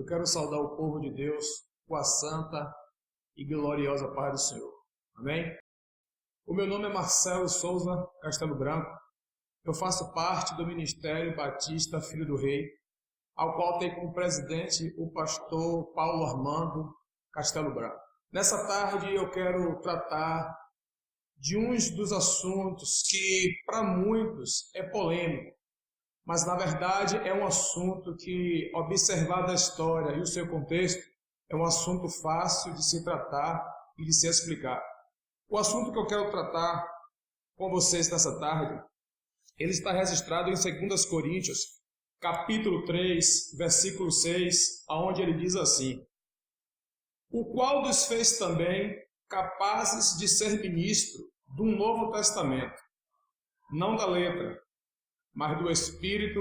quero saudar o povo de Deus com a santa e gloriosa paz do Senhor. Amém? O meu nome é Marcelo Souza Castelo Branco. Eu faço parte do Ministério Batista Filho do Rei, ao qual tem como presidente o pastor Paulo Armando Castelo Branco. Nessa tarde eu quero tratar de uns dos assuntos que para muitos é polêmico, mas na verdade é um assunto que, observado a história e o seu contexto, é um assunto fácil de se tratar e de se explicar. O assunto que eu quero tratar com vocês nessa tarde, ele está registrado em 2 Coríntios, capítulo 3, versículo 6, onde ele diz assim: o qual nos fez também capazes de ser ministro do Novo Testamento, não da letra, mas do Espírito,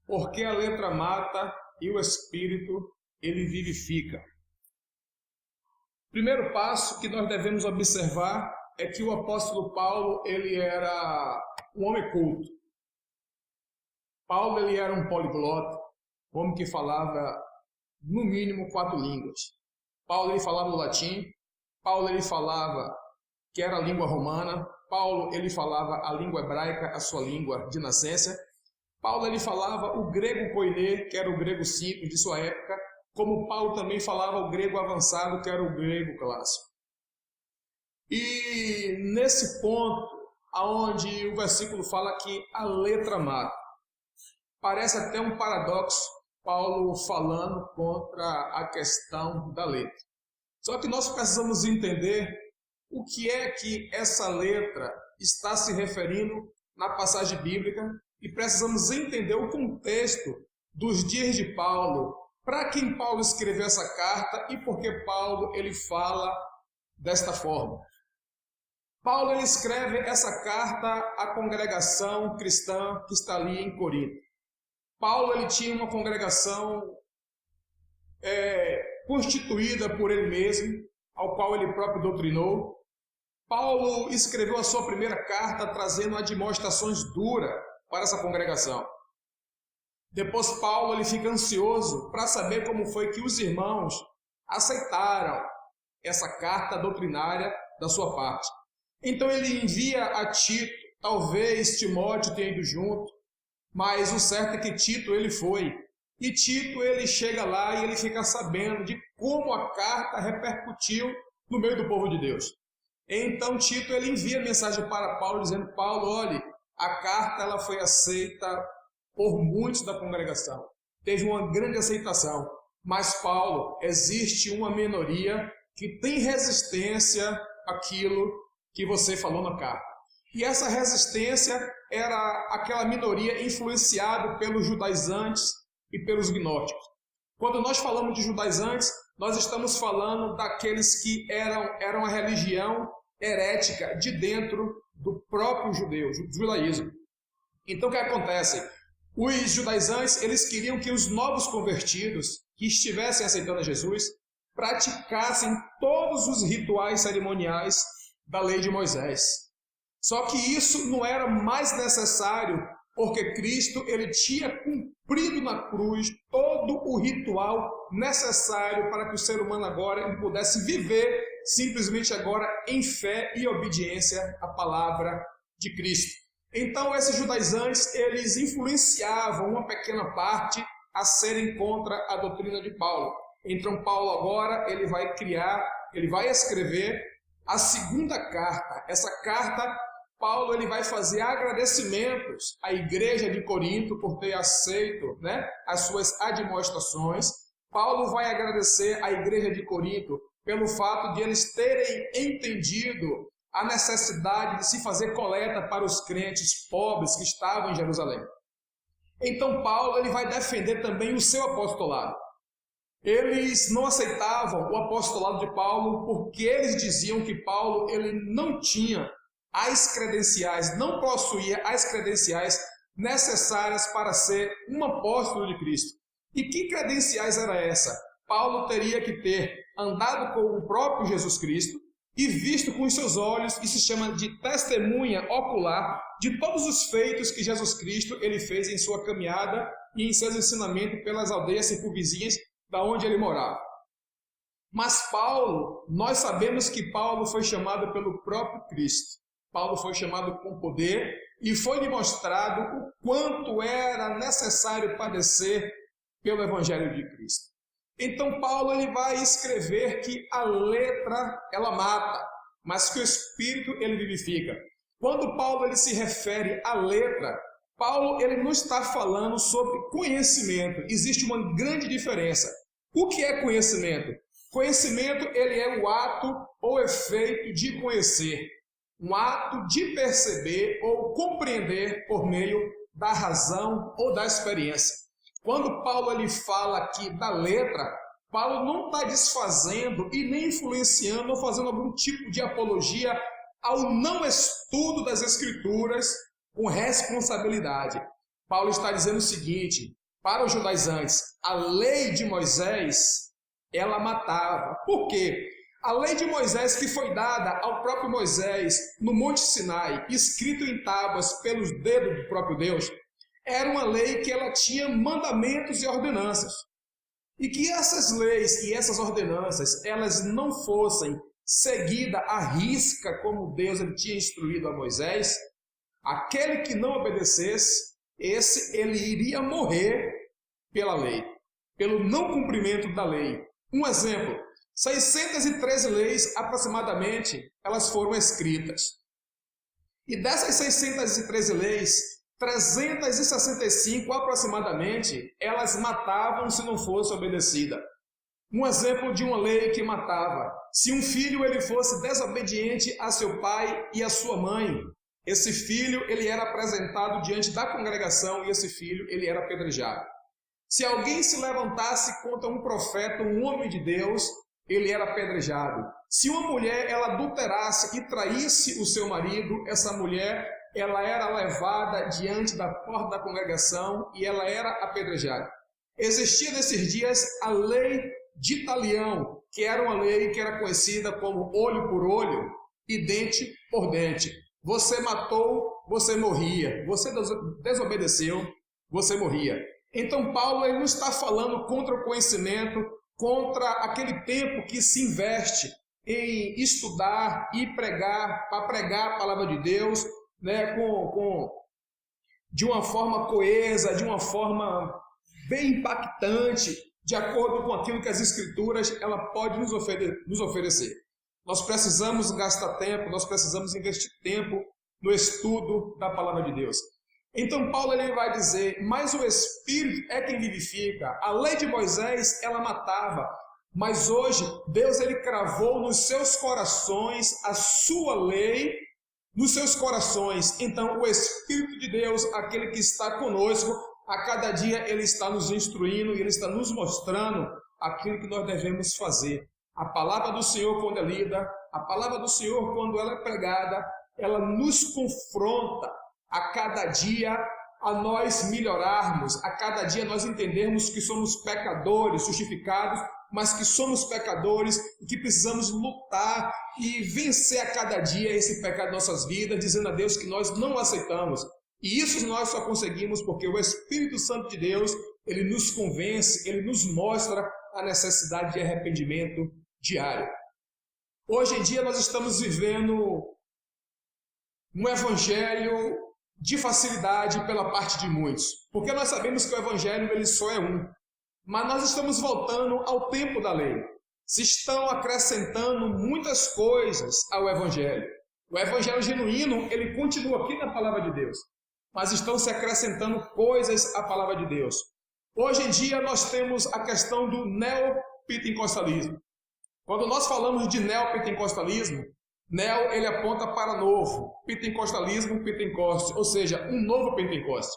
porque a letra mata e o Espírito ele vivifica. Primeiro passo que nós devemos observar é que o apóstolo Paulo ele era um homem culto. Paulo ele era um poliglota, um homem que falava no mínimo 4 línguas. Paulo ele falava o latim, Paulo ele falava que era a língua romana, Paulo ele falava a língua hebraica, a sua língua de nascença. Paulo ele falava o grego koiné, que era o grego simples de sua época, como Paulo também falava o grego avançado, que era o grego clássico. E nesse ponto, aonde o versículo fala que a letra mata, parece até um paradoxo, Paulo falando contra a questão da letra. Só que nós precisamos entender o que é que essa letra está se referindo na passagem bíblica e precisamos entender o contexto dos dias de Paulo, para quem Paulo escreveu essa carta e por que Paulo ele fala desta forma. Paulo ele escreve essa carta à congregação cristã que está ali em Corinto. Paulo ele tinha uma congregação constituída por ele mesmo, ao qual ele próprio doutrinou. Paulo escreveu a sua primeira carta trazendo admoestações duras para essa congregação. Depois Paulo ele fica ansioso para saber como foi que os irmãos aceitaram essa carta doutrinária da sua parte. Então ele envia a Tito, talvez Timóteo tenha ido junto, mas o certo é que Tito ele foi. E Tito ele chega lá e ele fica sabendo de como a carta repercutiu no meio do povo de Deus. Então Tito ele envia mensagem para Paulo dizendo: Paulo, olhe, a carta ela foi aceita por muitos da congregação. Teve uma grande aceitação. Mas Paulo, existe uma minoria que tem resistência àquilo que você falou na carta. E essa resistência era aquela minoria influenciada pelos judaizantes e pelos gnósticos. Quando nós falamos de judaizantes, nós estamos falando daqueles que eram a religião herética de dentro do próprio judaísmo. Então o que acontece? Os judaizantes, eles queriam que os novos convertidos que estivessem aceitando a Jesus praticassem todos os rituais cerimoniais da lei de Moisés. Só que isso não era mais necessário, porque Cristo ele tinha cumprido na cruz todo o ritual necessário para que o ser humano agora ele pudesse viver simplesmente agora em fé e obediência à palavra de Cristo. Então esses judaizantes eles influenciavam uma pequena parte a serem contra a doutrina de Paulo. Então Paulo agora ele vai escrever a segunda carta. Essa carta Paulo ele vai fazer agradecimentos à igreja de Corinto por ter aceito, as suas admoestações. Paulo vai agradecer à igreja de Corinto pelo fato de eles terem entendido a necessidade de se fazer coleta para os crentes pobres que estavam em Jerusalém. Então Paulo ele vai defender também o seu apostolado. Eles não aceitavam o apostolado de Paulo porque eles diziam que Paulo ele não tinha as credenciais, não possuía as credenciais necessárias para ser um apóstolo de Cristo. E que credenciais era essa? Paulo teria que ter andado com o próprio Jesus Cristo e visto com os seus olhos, que se chama de testemunha ocular de todos os feitos que Jesus Cristo ele fez em sua caminhada e em seus ensinamentos pelas aldeias circunvizinhas da onde ele morava. Mas Paulo, nós sabemos que Paulo foi chamado pelo próprio Cristo. Paulo foi chamado com poder e foi-lhe mostrado o quanto era necessário padecer pelo Evangelho de Cristo. Então Paulo ele vai escrever que a letra ela mata, mas que o Espírito ele vivifica. Quando Paulo ele se refere à letra, Paulo ele não está falando sobre conhecimento. Existe uma grande diferença. O que é conhecimento? Conhecimento ele é o ato ou efeito de conhecer, um ato de perceber ou compreender por meio da razão ou da experiência. Quando Paulo ele fala aqui da letra, Paulo não está desfazendo e nem influenciando ou fazendo algum tipo de apologia ao não estudo das Escrituras com responsabilidade. Paulo está dizendo o seguinte, para os judaizantes, a lei de Moisés, ela matava. Por quê? A lei de Moisés que foi dada ao próprio Moisés no Monte Sinai, escrito em tábuas pelos dedos do próprio Deus, era uma lei que ela tinha mandamentos e ordenanças. E que essas leis e essas ordenanças, elas não fossem seguidas à risca como Deus ele tinha instruído a Moisés, aquele que não obedecesse, ele iria morrer pela lei, pelo não cumprimento da lei. Um exemplo, 613 leis aproximadamente, elas foram escritas. E dessas 613 leis, 365 aproximadamente, elas matavam se não fosse obedecida. Um exemplo de uma lei que matava, se um filho ele fosse desobediente a seu pai e a sua mãe, esse filho ele era apresentado diante da congregação e esse filho ele era apedrejado. Se alguém se levantasse contra um profeta, um homem de Deus, ele era apedrejado. Se uma mulher ela adulterasse e traísse o seu marido, essa mulher ela era levada diante da porta da congregação e ela era apedrejada. Existia nesses dias a lei de Talião, que era uma lei que era conhecida como olho por olho e dente por dente. Você matou, você morria. Você desobedeceu, você morria. Então Paulo ele não está falando contra o conhecimento, contra aquele tempo que se investe em estudar e pregar, para pregar a palavra de Deus, né, de uma forma coesa, de uma forma bem impactante, de acordo com aquilo que as Escrituras ela pode nos oferecer. Nós precisamos gastar tempo, nós precisamos investir tempo no estudo da palavra de Deus. Então Paulo ele vai dizer, mas o Espírito é quem vivifica. A lei de Moisés ela matava, mas hoje Deus ele cravou nos seus corações a sua lei, nos seus corações. Então o Espírito de Deus, aquele que está conosco, a cada dia ele está nos instruindo e ele está nos mostrando aquilo que nós devemos fazer. A palavra do Senhor quando é lida, a palavra do Senhor quando ela é pregada, ela nos confronta a cada dia a nós melhorarmos, a cada dia nós entendermos que somos pecadores justificados, mas que somos pecadores e que precisamos lutar e vencer a cada dia esse pecado em nossas vidas, dizendo a Deus que nós não aceitamos. E isso nós só conseguimos porque o Espírito Santo de Deus, ele nos convence, ele nos mostra a necessidade de arrependimento diário. Hoje em dia nós estamos vivendo um evangelho de facilidade pela parte de muitos, porque nós sabemos que o evangelho ele só é um, mas nós estamos voltando ao tempo da lei. Se estão acrescentando muitas coisas ao evangelho. O evangelho genuíno, ele continua aqui na palavra de Deus, mas estão se acrescentando coisas à palavra de Deus. Hoje em dia nós temos a questão do neopentecostalismo. Quando nós falamos de neopentecostalismo, neo ele aponta para novo, pentecostalismo, Pentecoste, ou seja, um novo Pentecoste.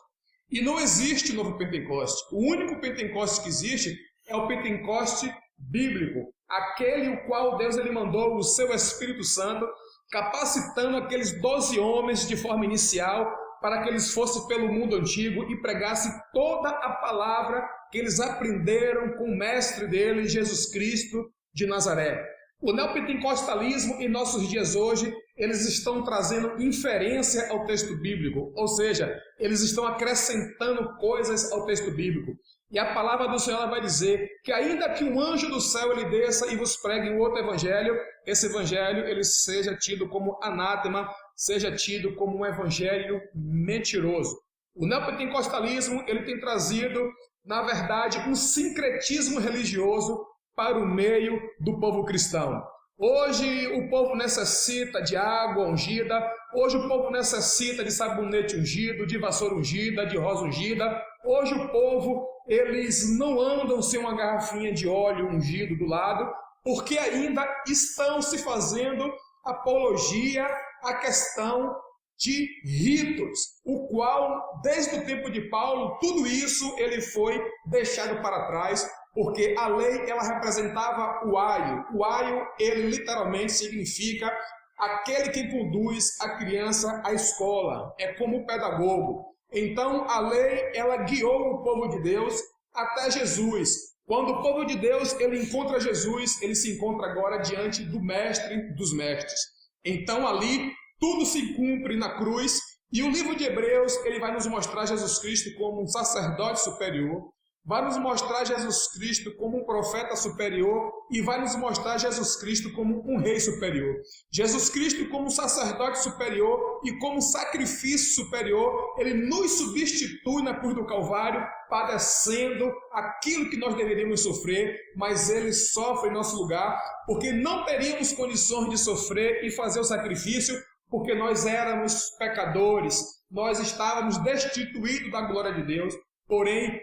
E não existe novo Pentecoste. O único Pentecoste que existe é o Pentecoste bíblico, aquele o qual Deus ele mandou o seu Espírito Santo, capacitando aqueles 12 homens de forma inicial para que eles fossem pelo mundo antigo e pregassem toda a palavra que eles aprenderam com o mestre deles, Jesus Cristo de Nazaré. O neopentecostalismo em nossos dias hoje, eles estão trazendo inferência ao texto bíblico, ou seja, eles estão acrescentando coisas ao texto bíblico. E a palavra do Senhor vai dizer que ainda que um anjo do céu ele desça e vos pregue um outro evangelho, esse evangelho ele seja tido como anátema, seja tido como um evangelho mentiroso. O neopentecostalismo ele tem trazido, na verdade, um sincretismo religioso para o meio do povo cristão. Hoje o povo necessita de água ungida, hoje o povo necessita de sabonete ungido, de vassoura ungida, de rosa ungida. Hoje o povo, eles não andam sem uma garrafinha de óleo ungido do lado, porque ainda estão se fazendo apologia à questão de ritos, o qual, desde o tempo de Paulo, tudo isso ele foi deixado para trás, porque a lei ela representava o aio. O aio, ele literalmente significa aquele que conduz a criança à escola, é como o pedagogo. Então a lei ela guiou o povo de Deus até Jesus. Quando o povo de Deus ele encontra Jesus, ele se encontra agora diante do mestre dos mestres. Então ali tudo se cumpre na cruz, e o livro de Hebreus ele vai nos mostrar Jesus Cristo como um sacerdote superior, vai nos mostrar Jesus Cristo como um profeta superior e vai nos mostrar Jesus Cristo como um rei superior. Jesus Cristo como um sacerdote superior e como um sacrifício superior, ele nos substitui na cruz do Calvário, padecendo aquilo que nós deveríamos sofrer, mas ele sofre em nosso lugar, porque não teríamos condições de sofrer e fazer o sacrifício, porque nós éramos pecadores, nós estávamos destituídos da glória de Deus. Porém,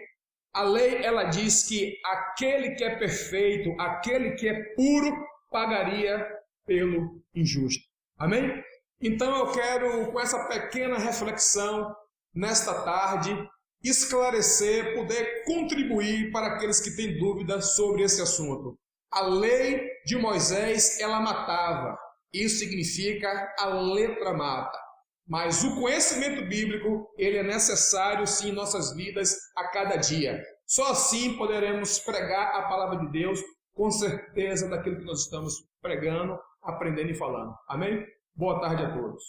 a lei ela diz que aquele que é perfeito, aquele que é puro, pagaria pelo injusto. Amém? Então eu quero, com essa pequena reflexão, nesta tarde, esclarecer, poder contribuir para aqueles que têm dúvidas sobre esse assunto. A lei de Moisés, ela matava. Isso significa a letra mata. Mas o conhecimento bíblico, ele é necessário sim em nossas vidas a cada dia. Só assim poderemos pregar a palavra de Deus com certeza daquilo que nós estamos pregando, aprendendo e falando. Amém? Boa tarde a todos.